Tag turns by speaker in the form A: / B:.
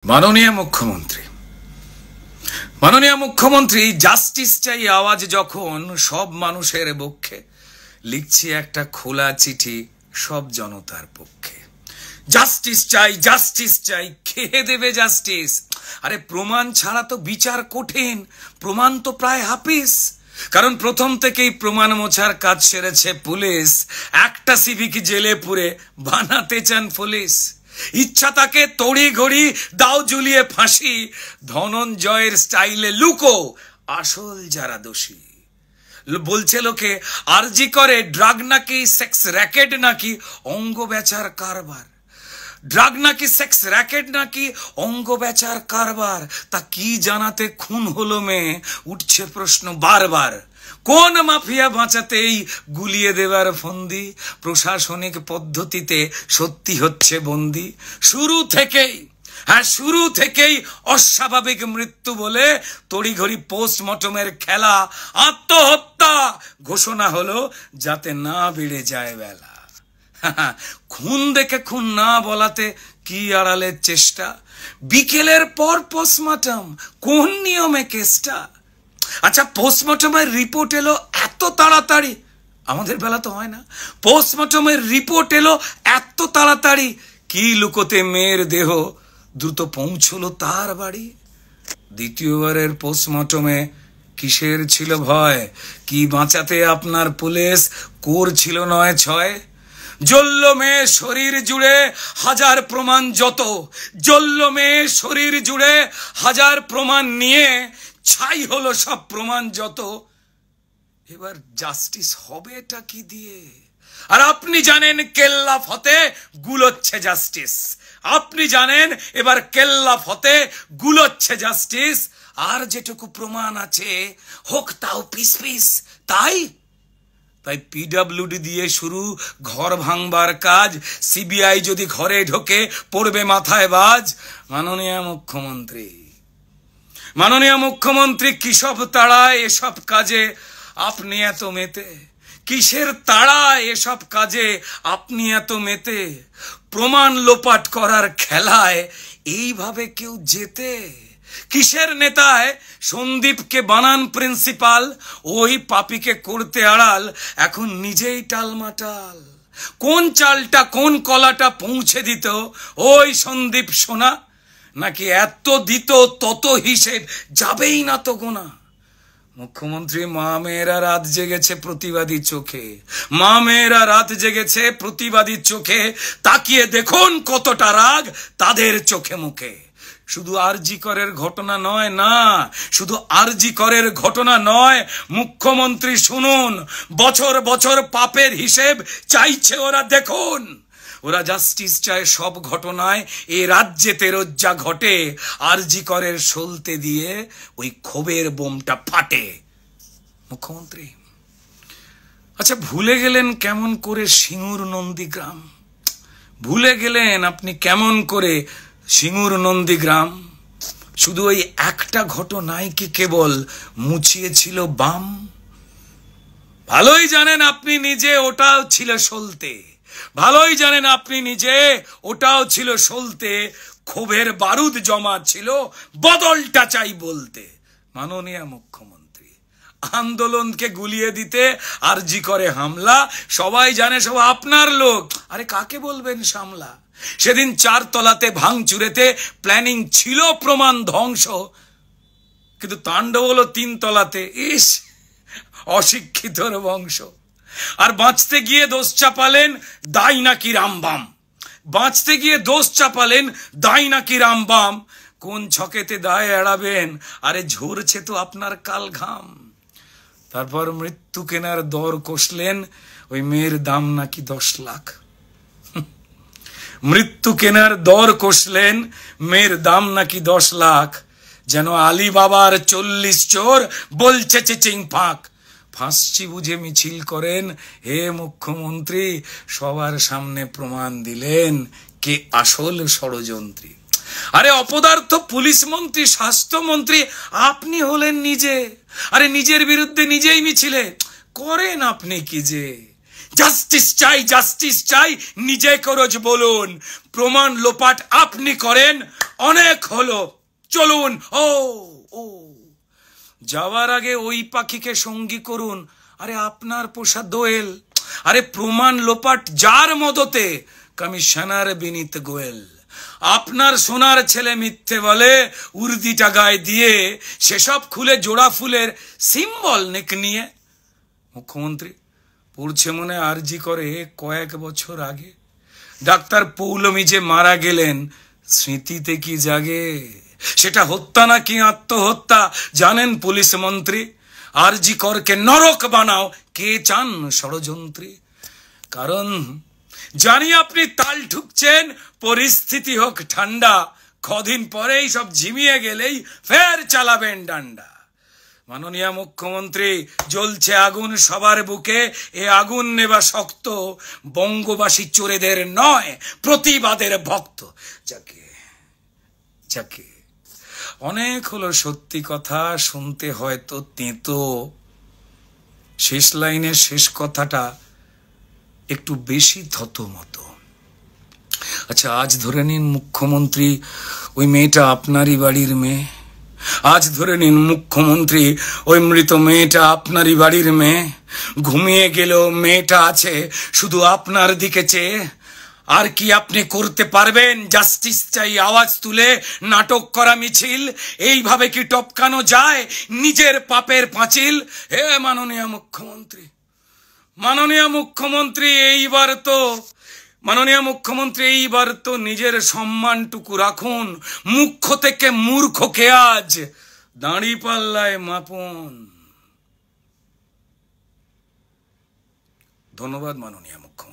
A: মাননীয় মুখ্যমন্ত্রী জাস্টিস চাই আওয়াজ যখন সব মানুষের পক্ষে, লিখছি একটা খোলা চিঠি সব জনতার পক্ষে। জাস্টিস চাই কে দেবে জাস্টিস? আরে প্রমাণ ছাড়া তো বিচার কঠিন, প্রমাণ তো প্রায় হাফিস। কারণ প্রথম থেকেই প্রমাণ মোছার কাজ সেরেছে পুলিশ। একটা সিভিক জেলে পুরে বানাতে চান পুলিশ। ইচ্ছা তাকে তড়ি ঘড়ি দাও ঝুলিয়ে ফাঁসি, ধনঞ্জয়ের স্টাইলে লুকো আসল যারা দোষী। বলছে লোকে আরজি করে ড্রাগ নাকি সেক্স র্যাকেট নাকি অঙ্গ বেচার কারবার। ড্রাগ নাকি সেক্স র্যাকেট নাকি অঙ্গ বেচার কারবার, তা কি জানাতে খুন হলো মেয়ে? উঠছে প্রশ্ন বারবার। কোন মাফিয়া বাঁচাতেই গুলিয়ে দেবার ফন্দি? প্রশাসনিক পদ্ধতিতে সত্যি হচ্ছে বন্দি। শুরু থেকেই অস্বাভাবিক মৃত্যু বলে তড়িঘড়ি পোস্টমর্টমের খেলা। আত্মহত্যা ঘোষণা হলো যাতে না বেড়ে যায় বেলা। খুন দেখে খুন না বলাতে কি আড়ালের চেষ্টা? বিকেলের পর পোস্টমর্টম, কোন নিয়মে কেসটা? আচ্ছা, পোস্টমর্টমের রিপোর্ট এলো এত তাড়াতাড়ি, আমাদের বেলা তো হয় না। পোস্টমর্টমের রিপোর্ট এলো এত তাড়াতাড়ি, কি লুকোতে মেয়ের দেহ দ্রুত পৌঁছলো তার বাড়ি। দ্বিতীয়বারের পোস্টমর্টমে কিসের ছিল ভয়? কি বাঁচাতে আপনার পুলিশ করছিল ৯/৬? জ্বলল মেয়ে শরীর জুড়ে হাজার প্রমাণ যত, জ্বলল মেয়ে শরীর জুড়ে হাজার প্রমাণ নিয়ে ছাই হলো সব প্রমাণ যত। এবার জাস্টিস হবে এটা কি দিয়ে? আর আপনি জানেন কেল্লা ফতে গুলোচ্ছে জাস্টিস। আপনি জানেন এবার কেল্লা ফতে গুলোচ্ছে জাস্টিস। আর যেটুকু প্রমাণ আছে হোক তাও পিস পিস। তাই পিডব্লিউডি দিয়ে শুরু ঘর ভাঙবার কাজ। সিবিআই যদি ঘরে ঢোকে পড়বে মাথায় বাজ। মাননীয় মুখ্যমন্ত্রী কিসব তাড়ায় এসব কাজে আপনি এত মেতে? কিসের তাড়ায় এসব কাজে আপনি এত মেতে? প্রমাণ লোপাট করার খেলায় এইভাবে কেউ জেতে? কিসের নেতায় সন্দীপকে বানান প্রিন্সিপাল, ওই পাপিকে করতে আড়াল এখন নিজেই টালমাটাল। কোন চালটা কোন কলাটা পৌঁছে দিত ওই সন্দীপ সোনা? নাকি এত দিত তত হিসেব যাবেই না তো গোনা? মুখ্যমন্ত্রী মা মেয়েরা রাত জেগেছে প্রতিবাদী চোখে, মা মেয়েরা রাত জেগেছে প্রতিবাদী চোখে। তাকিয়ে দেখুন কতটা রাগ তাদের চোখে মুখে। শুধু আরজি করের ঘটনা নয়, না শুধু আরজি করের ঘটনা নয়, মুখ্যমন্ত্রী শুনুন, বছর বছর পাপের হিসেব চাইছে ওরা। দেখুন, ওরা জাস্টিস চায় সব ঘটনায় এ রাজ্যেতে রোজ্জা ঘটে। আরজি করের সলতে দিয়ে ওই ক্ষোভের বোমটা ফাটে। মুখ্যমন্ত্রী আচ্ছা, ভুলে গেলেন কেমন করে সিঙ্গুর নন্দীগ্রাম? ভুলে গেলেন আপনি কেমন করে সিঙ্গুর নন্দীগ্রাম? শুধু ওই একটা ঘটনায় কি কেবল মুছিয়েছিল বাম? ভালোই জানেন আপনি নিজে ওটাও ছিল সলতে, ভালোই জানেন আপনি নিজে ওটাও ছিল সলতে। ক্ষোভের বারুদ জমা ছিল, বদলটা চাই বলতে। মাননীয় মুখ্যমন্ত্রী, আন্দোলনকে গুলিয়ে দিতে আরজি করে হামলা, সবাই জানে সব আপনার লোক। আরে কাকে বলবেন সামলা? সেদিন ৪ তলাতে ভাঙচুরেতে প্ল্যানিং ছিল প্রমাণ ধ্বংস, কিন্তু তাণ্ডব হলো ৩ তলাতে। ইস, অশিক্ষিতর বংশ। আর বাঁচতে গিয়ে দোষ চাপালেন দাই নাকি রামবাম, বাঁচতে গিয়ে দোষ চাপালেন দাই নাকি রামবাম। কোন ছকেতে দায় এড়াবেন? আরে ঝরছে তো আপনার কাল ঘাম। তারপর মৃত্যু কেনার দর কষলেন, ওই মেয়ের দাম নাকি ১০ লাখ। মৃত্যু কেনার দর কষলেন, মেয়ের দাম নাকি ১০ লাখ। যেন আলী বাবার ৪০ চোর বলছে চিচিং ফাঁক। ফাঁসছি বুঝে মিছিল করেন, হে মুখ্যমন্ত্রী সবার সামনে প্রমাণ দিলেন কে আসল ষড়যন্ত্রী। আরে অপদার্থ পুলিশ মন্ত্রী, স্বাস্থ্যমন্ত্রী আপনি হলেন নিজে। আরে নিজের বিরুদ্ধে নিজেই মিছিলে করেন আপনি কি যে? জাস্টিস চাই, জাস্টিস চাই, নিজে করজ বলুন। প্রমাণ লোপাট আপনি করেন, অনেক হলো, চলুন। ও ও যাওয়ার আগে ওই পাখিকে সঙ্গী করুন, আরে আপনার পোষা দোয়েল। আরে প্রমাণ লোপাট যার মদতে, কমিশনার বিনীত গোয়েল। আপনার সোনার ছেলে মিথ্যে বলে, উর্দিটা গায়ে দিয়ে সেসব খুলে জোড়া ফুলের সিম্বল নেক নিয়ে। মুখ্যমন্ত্রী পড়ছে মনে আরজি করে কয়েক বছর আগে, ডাক্তার পৌলমী যে মারা গেলেন, স্মৃতিতে কি জাগে? সেটা হত্যা নাকি আত্মহত্যা জানেন পুলিশ মন্ত্রী? আরজি করকে নরক বানাও, কে চান ষড়যন্ত্রী? কারণ জানি আপনি তাল ঠুকছেন, পরিস্থিতি হোক ঠান্ডা, কদিন পরেই সব ঝিমিয়ে গেলেই ফের চালাবেন ডান্ডা। মাননীয় মুখ্যমন্ত্রী, জ্বলছে আগুন সবার বুকে, এ আগুন নেবা শক্ত, বঙ্গবাসী চোরেদের নয়, প্রতিবাদের ভক্ত। যাকে যাকে অনেক হলো সত্যি কথা, শুনতে হয়তো তেতো, শেষ লাইনের শেষ কথাটা একটু বেশি থতমতো। আচ্ছা, আজ ধরে নিন মুখ্যমন্ত্রী ওই মেয়েটা আপনারই বাড়ির মেয়ে। আজ ধরে নিন মুখ্যমন্ত্রী ওই মৃত মেয়েটা আপনারই বাড়ির মেয়ে। ঘুমিয়ে গেলেও মেয়েটা আছে শুধু আপনার দিকে চেয়ে। আর কি আপনি করতে পারবেন? জাস্টিস চাই আওয়াজ তুলে নাটক করা মিছিল, এইভাবে কি টপকানো যায় নিজের পাপের পাঁচিল? হে মাননীয় মুখ্যমন্ত্রী, মাননীয় মুখ্যমন্ত্রী, এইবার তো নিজের সম্মানটুকু রাখুন। মুখ্য থেকে মূর্খকে আজ দাঁড়ি পাল্লায় মাপুন। ধন্যবাদ মাননীয় মুখ্যমন্ত্রী।